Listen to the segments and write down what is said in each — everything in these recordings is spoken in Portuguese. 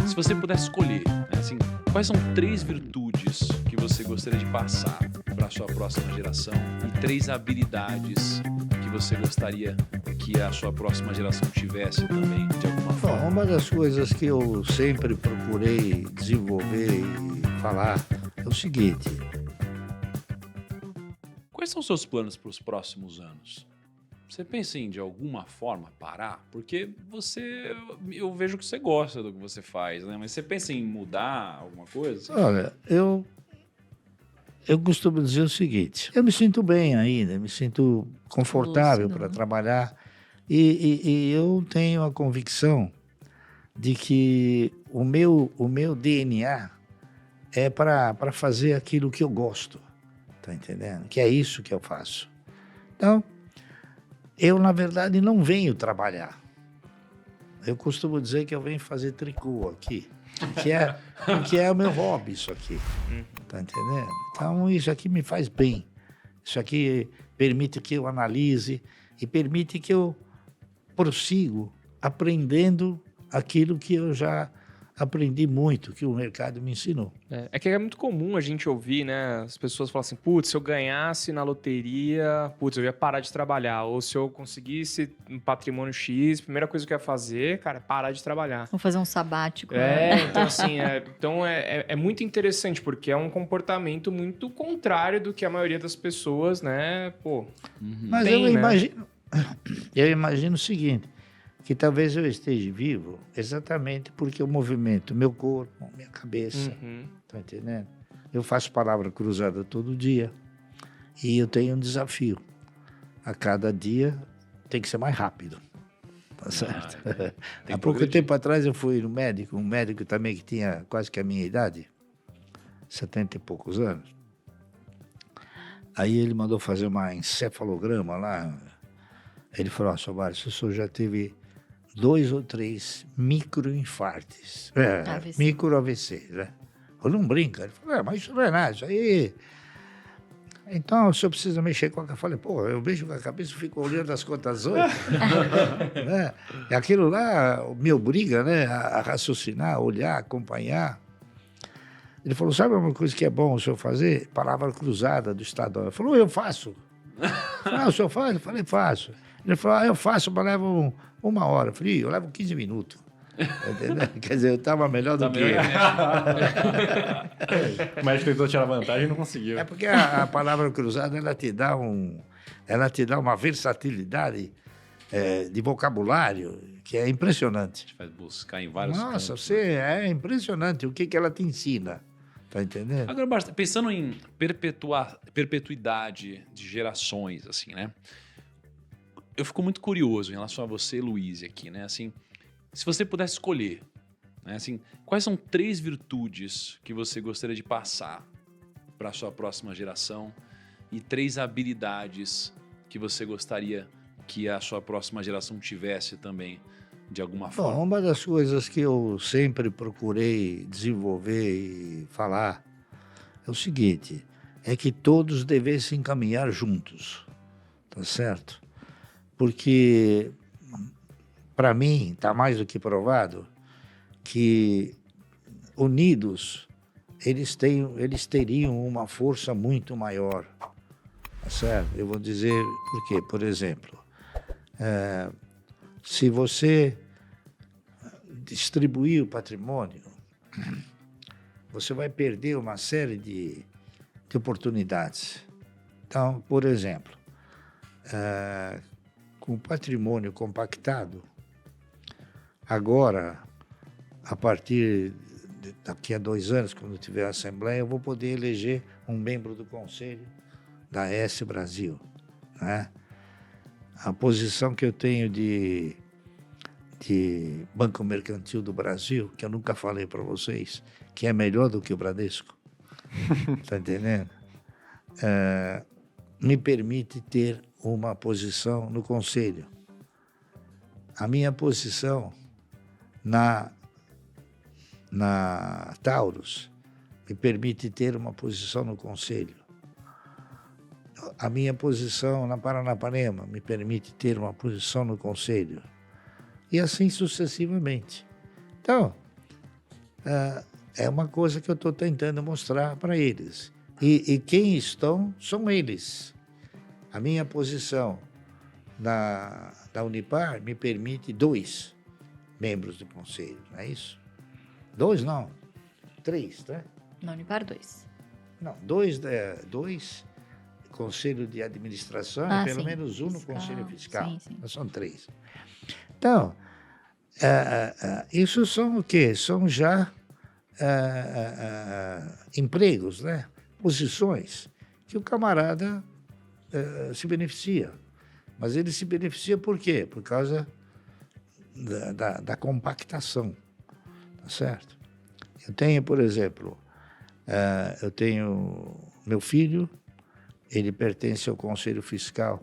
Se você pudesse escolher, né, assim, quais são 3 virtudes que você gostaria de passar para a sua próxima geração e 3 habilidades que você gostaria que a sua próxima geração tivesse também, de alguma Bom, forma? uma das coisas que eu sempre procurei desenvolver e falar é o seguinte: Quais são os seus planos para os próximos anos? Você pensa em, de alguma forma, parar? Porque eu vejo que você gosta do que você faz, né? Mas você pensa em mudar alguma coisa? Assim? olha, eu costumo dizer o seguinte: eu me sinto bem ainda, me sinto confortável Lúcido, para né? trabalhar e eu tenho a convicção de que o meu DNA é para fazer aquilo que eu gosto, tá entendendo? Que é isso que eu faço. Então, eu, na verdade, não venho trabalhar. Eu costumo dizer que eu venho fazer tricô aqui, que é o meu hobby, isso aqui, tá entendendo? Então, isso aqui me faz bem. Isso aqui permite que eu analise e permite que eu prossigo aprendendo aquilo que eu já aprendi muito, que o mercado me ensinou. É que é muito comum a gente ouvir, né? As pessoas falam assim, putz, se eu ganhasse na loteria, putz, eu ia parar de trabalhar. Ou se eu conseguisse um patrimônio X, a primeira coisa que eu ia fazer, cara, é parar de trabalhar. Vou fazer um sabático. Né? Então assim, é muito interessante, porque é um comportamento muito contrário do que a maioria das pessoas, né, pô, Mas tem, eu né? imagino o seguinte, que talvez eu esteja vivo exatamente porque eu movimento meu corpo, minha cabeça, Uhum. tá entendendo? Eu faço palavra cruzada todo dia e eu tenho um desafio. A cada dia tem que ser mais rápido, tá certo? Tem Há que pouco progredir. tempo atrás eu fui no médico, um médico também que tinha quase que a minha idade, 70 e poucos anos. Aí ele mandou fazer uma encefalograma lá. Ele falou, seu Mário, o senhor já teve 2 ou 3 microinfartes, AVC. micro AVC, né? Eu não brinca. Ele falou, mas isso não é nada, isso aí... Então, o senhor precisa mexer com a cabeça. Eu falei, pô, eu mexo com a cabeça e fico olhando as contas 8. Né? E aquilo lá me obriga, né, a raciocinar, olhar, acompanhar. Ele falou, sabe uma coisa que é bom o senhor fazer? Palavra cruzada do Estadão. Ele falou, eu faço. Eu falei, o senhor faz? Eu falei, faço. Ele falou, eu faço, mas levo 1 hora. Eu falei, eu levo 15 minutos. Entendeu? Quer dizer, eu estava melhor do Tá que melhor ele. O médico tentou tirar vantagem e não conseguiu. É porque a palavra cruzada, ela te dá uma versatilidade de vocabulário que é impressionante. Vai buscar em vários Nossa, campos. é impressionante o que ela te ensina. Tá entendendo? Agora, Basta, pensando em perpetuidade de gerações, assim, né? Eu fico muito curioso em relação a você, Luiz, aqui, né? Assim, se você pudesse escolher, né? Assim, quais são 3 virtudes que você gostaria de passar para a sua próxima geração e 3 habilidades que você gostaria que a sua próxima geração tivesse também, de alguma Bom, forma? uma das coisas que eu sempre procurei desenvolver e falar é o seguinte, é que todos devessem caminhar juntos, tá certo? Porque, para mim, está mais do que provado que unidos eles teriam uma força muito maior, tá certo? Eu vou dizer por quê. Por exemplo, se você distribuir o patrimônio, você vai perder uma série de oportunidades. Então, por exemplo, com o patrimônio compactado, agora, a partir daqui a 2 anos, quando tiver a Assembleia, eu vou poder eleger um membro do Conselho da S Brasil, né? A posição que eu tenho de Banco Mercantil do Brasil, que eu nunca falei para vocês, que é melhor do que o Bradesco, tá entendendo? Me permite ter uma posição no Conselho. A minha posição na Taurus me permite ter uma posição no Conselho. A minha posição na Paranapanema me permite ter uma posição no Conselho. E assim sucessivamente. Então, é uma coisa que eu estou tentando mostrar para eles. E quem estão são eles. A minha posição da Unipar me permite 2 membros do conselho, não é isso? 2 não, 3, né? Na Unipar, 2. Não, 2 conselho de administração e pelo sim. menos 1 no Fiscal. conselho fiscal. Sim, sim. Então, são 3. Então, isso são o quê? São já empregos, né? Posições que o camarada se beneficia. Mas ele se beneficia por quê? Por causa da compactação, tá certo? Eu tenho, por exemplo, meu filho, ele pertence ao Conselho Fiscal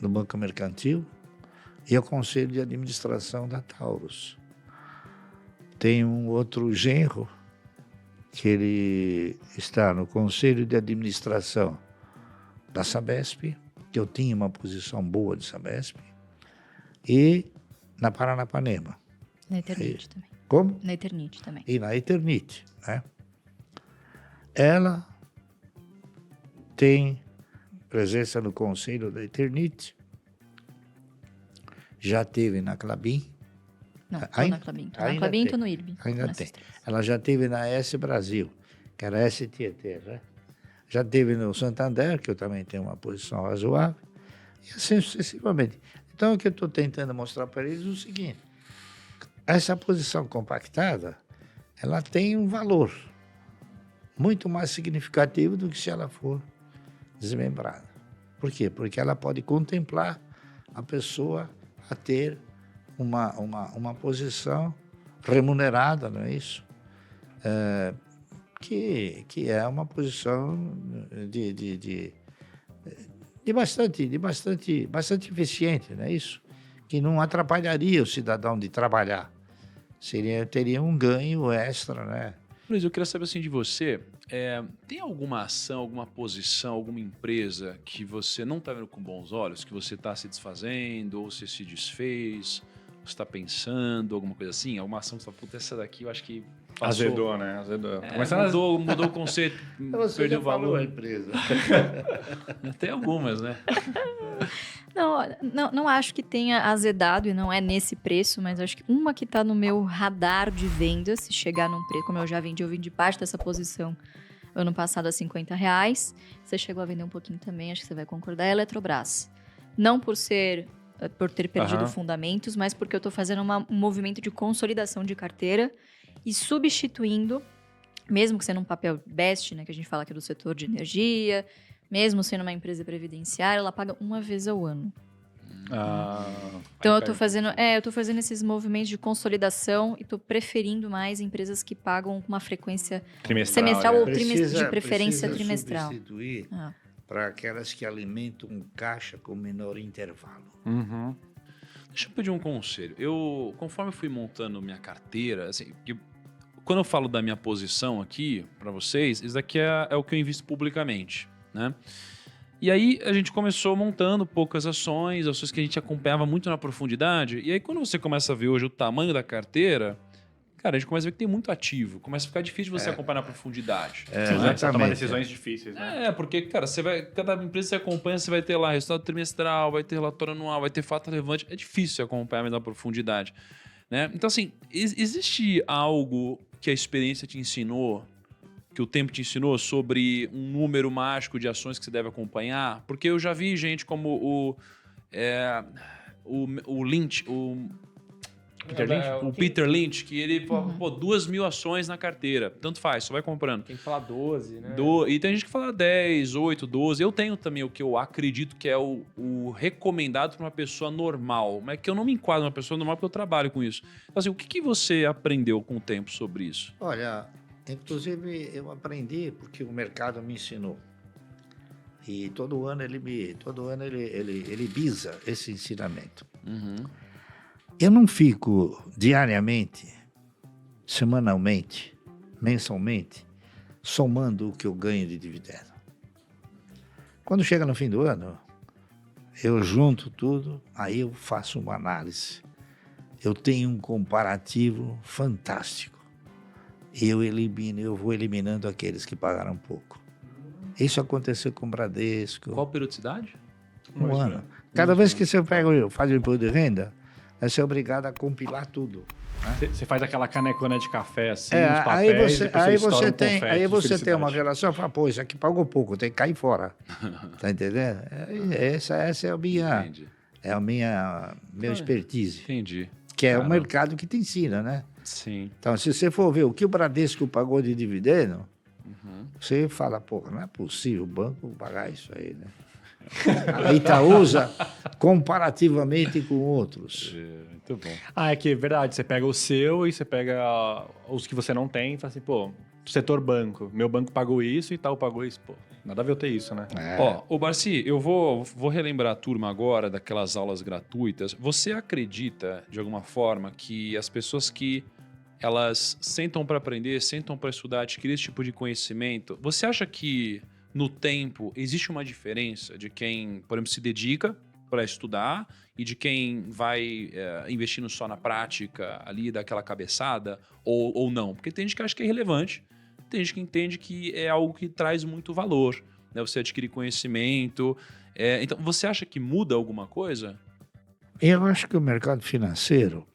do Banco Mercantil e ao Conselho de Administração da Taurus. Tem um outro genro que ele está no Conselho de Administração da Sabesp, que eu tinha uma posição boa de Sabesp, e na Paranapanema. Na Eternite também. Como? Na Eternite também. E na Eternite, né? Ela tem presença no Conselho da Eternite, já teve na Clabin. Não, tô Ainda- na Clabin. Tô na ainda Clabin e tem. tô no IRB. Ainda Nessas tem. 3. Ela já teve na S Brasil, que era S Tietê, né? Já teve no Santander, que eu também tenho uma posição razoável, e assim sucessivamente. Então, o que eu estou tentando mostrar para eles é o seguinte: essa posição compactada, ela tem um valor muito mais significativo do que se ela for desmembrada. Por quê? Porque ela pode contemplar a pessoa a ter uma posição remunerada, não é isso? Que é uma posição bastante eficiente, não é isso? Que não atrapalharia o cidadão de trabalhar. Teria um ganho extra, né? Luiz, eu queria saber assim de você, tem alguma ação, alguma posição, alguma empresa que você não está vendo com bons olhos, que você está se desfazendo, ou você se desfez, você está pensando, alguma coisa assim? Alguma ação que você fala, puta, essa daqui eu acho que passou. Azedou, né? Azedou. Tá começando Mudou o conceito, Você perdeu já o falou valor. a empresa. Tem algumas, né? Não acho que tenha azedado e não é nesse preço, mas acho que uma que tá no meu radar de venda, se chegar num preço, como eu vendi parte dessa posição ano passado a R$50. Você chegou a vender um pouquinho também, acho que você vai concordar, é a Eletrobras. Não por ter perdido fundamentos, mas porque eu tô fazendo um movimento de consolidação de carteira e substituindo, mesmo que sendo um papel best, né, que a gente fala aqui do setor de energia, mesmo sendo uma empresa previdenciária, ela paga uma vez ao ano. Então eu tô fazendo esses movimentos de consolidação e tô preferindo mais empresas que pagam com uma frequência semestral ou de preferência trimestral. Substituir para aquelas que alimentam um caixa com menor intervalo. Deixa eu pedir um conselho. Conforme eu fui montando minha carteira, assim, quando eu falo da minha posição aqui para vocês, isso daqui é o que eu invisto publicamente, né? E aí a gente começou montando poucas ações que a gente acompanhava muito na profundidade. E aí quando você começa a ver hoje o tamanho da carteira, cara, a gente começa a ver que tem muito ativo. Começa a ficar difícil você acompanhar na profundidade. Exatamente. Tomar decisões difíceis, né? Porque, cara, cada empresa que você acompanha, você vai ter lá resultado trimestral, vai ter relatório anual, vai ter fato relevante. É difícil você acompanhar na profundidade, né? Então, assim, existe algo que a experiência te ensinou, que o tempo te ensinou sobre um número mágico de ações que você deve acompanhar? Porque eu já vi gente como o Lynch, Peter Lynch, que ele falou, 2.000 ações na carteira. Tanto faz, só vai comprando. Tem que falar 12, né? E tem gente que fala 10, 8, 12. Eu tenho também o que eu acredito que é o recomendado para uma pessoa normal. Mas que eu não me enquadro numa pessoa normal porque eu trabalho com isso. Então, assim, o que você aprendeu com o tempo sobre isso? Olha, inclusive eu aprendi porque o mercado me ensinou. E todo ano ele visa esse ensinamento. Eu não fico diariamente, semanalmente, mensalmente, somando o que eu ganho de dividendo. Quando chega no fim do ano, eu junto tudo, aí eu faço uma análise. eu tenho um comparativo fantástico. Eu vou eliminando aqueles que pagaram pouco. Isso aconteceu com o Bradesco. Qual periodicidade? Um ano. Cada vez que você faz o imposto de renda, você é obrigado a compilar tudo. Você faz aquela canecona de café assim, É, os papéis, aí você tem uma relação e fala, pô, isso aqui pagou pouco, tem que cair fora. Tá entendendo? Essa é a minha expertise. Entendi. Que é o mercado que te ensina, né? Sim. Então, se você for ver o que o Bradesco pagou de dividendo, você fala, pô, não é possível o banco pagar isso aí, né? A Itaúsa, comparativamente com outros. Muito bom. É que é verdade, você pega o seu e você pega os que você não tem e fala assim, pô, setor banco, meu banco pagou isso e tal pagou isso, pô, nada a ver eu ter isso, né? Ó, ô Barci, eu vou relembrar a turma agora daquelas aulas gratuitas. Você acredita, de alguma forma, que as pessoas que elas sentam para aprender, sentam para estudar, adquirir esse tipo de conhecimento, você acha que no tempo existe uma diferença de quem, por exemplo, se dedica para estudar e de quem vai investindo só na prática ali, daquela cabeçada, ou não? Porque tem gente que acha que é irrelevante, tem gente que entende que é algo que traz muito valor, né? Você adquirir conhecimento. Então, você acha que muda alguma coisa? Eu acho que o mercado financeiro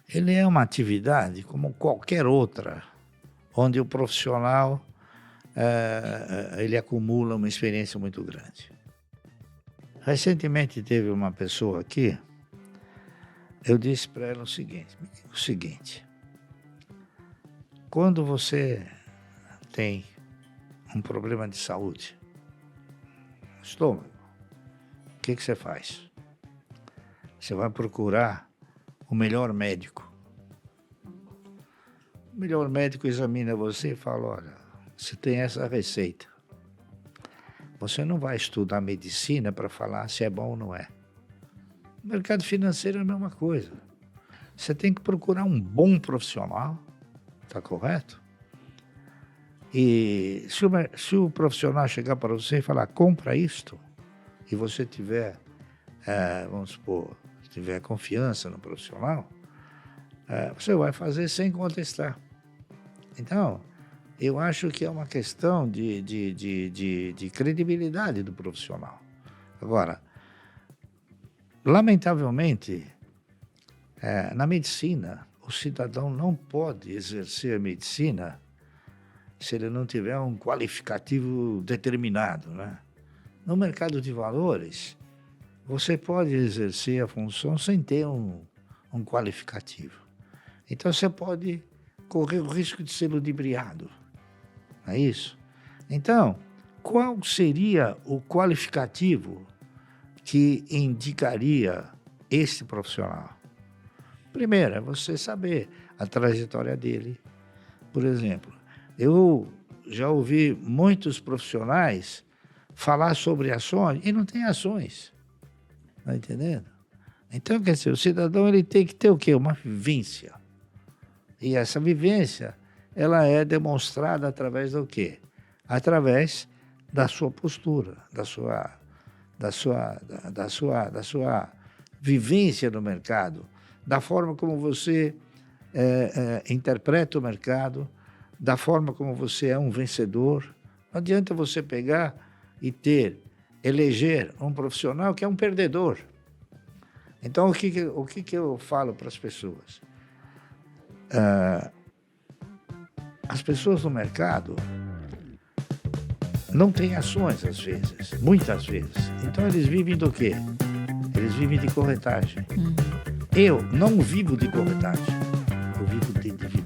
ele é uma atividade como qualquer outra, onde o profissional ele acumula uma experiência muito grande. Recentemente teve uma pessoa aqui, eu disse para ela o seguinte, quando você tem um problema de saúde, estômago, o que você faz? Você vai procurar o melhor médico. O melhor médico examina você e fala, olha, você tem essa receita. Você não vai estudar medicina para falar se é bom ou não é. O mercado financeiro é a mesma coisa. Você tem que procurar um bom profissional, tá correto? E se o profissional chegar para você e falar, compra isto, e você tiver, vamos supor, tiver confiança no profissional, você vai fazer sem contestar. Então, eu acho que é uma questão de credibilidade do profissional. Agora, lamentavelmente, na medicina, o cidadão não pode exercer a medicina se ele não tiver um qualificativo determinado, né? No mercado de valores, você pode exercer a função sem ter um qualificativo. Então, você pode correr o risco de ser ludibriado. Não é isso? Então, qual seria o qualificativo que indicaria esse profissional? Primeiro, é você saber a trajetória dele. Por exemplo, eu já ouvi muitos profissionais falar sobre ações e não tem ações. Está entendendo? Então, quer dizer, o cidadão ele tem que ter o quê? Uma vivência. E essa vivência, ela é demonstrada através do quê? Através da sua postura, da sua vivência no mercado, da forma como você interpreta o mercado, da forma como você é um vencedor. Não adianta você pegar e eleger um profissional que é um perdedor. Então, o que eu falo para as pessoas? As pessoas no mercado não têm ações, às vezes, muitas vezes. Então, eles vivem do quê? Eles vivem de corretagem. Eu não vivo de corretagem, eu vivo de dividendo.